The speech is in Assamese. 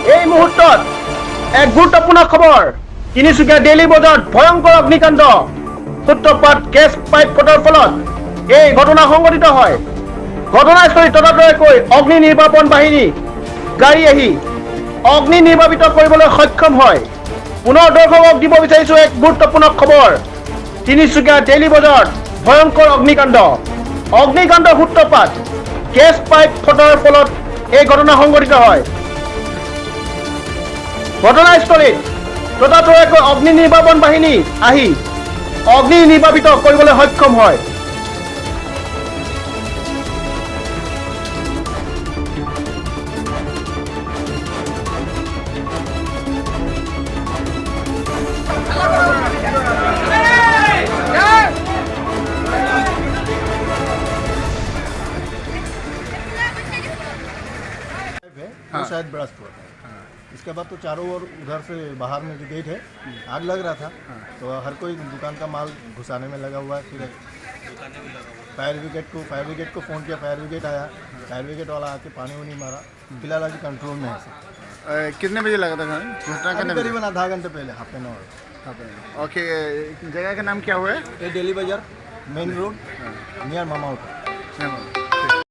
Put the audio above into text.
এই মুহূৰ্তত এক গুৰুত্বপূৰ্ণ খবৰ তিনিচুকীয়া ডেইলি বজাৰত ভয়ংকৰ অগ্নিকাণ্ড সূত্ৰপাত গেছ পাইপ ফটাৰ ফলত এই ঘটনা সংঘটিত হয় ঘটনাস্থলীত ততাতৈয়াকৈ অগ্নি নিৰ্বাপন বাহিনী গাড়ী আহি অগ্নি নিৰ্বাপিত কৰিবলৈ সক্ষম হয় পুনৰ দৰ্শকক দিব বিচাৰিছো এক গুৰুত্বপূৰ্ণ খবৰ তিনিচুকীয়া ডেইলি বজাৰত ভয়ংকৰ অগ্নিকাণ্ড সূত্ৰপাত গেছ পাইপ ফটাৰ ফলত এই ঘটনা সংঘটিত হয় ঘটনাস্থলীত ততাতৈয়াকৈ অগ্নি নিৰ্বাপন বাহিনী আহি অগ্নি নিৰ্বাপিত কৰিবলৈ সক্ষম হয় वो शायद ब्रस्ट हुआ था इसके बाद तो चारों ओर उधर से बाहर में जो गेट है आग लग रहा था तो हर कोई दुकान का माल घुसाने में लगा हुआ है फिर फायर ब्रिगेड को फ़ोन किया फायर ब्रिगेड आया फायर ब्रिगेड वाला आके पानी वानी मारा फिलहाल अभी कंट्रोल में है कितने बजे लगा था घटना करने में करीबन आधा घंटे पहले हाफ एन आवर ओके जगह का नाम क्या हुआ है ये डेली बाजार मेन रोड नियर मामा होटल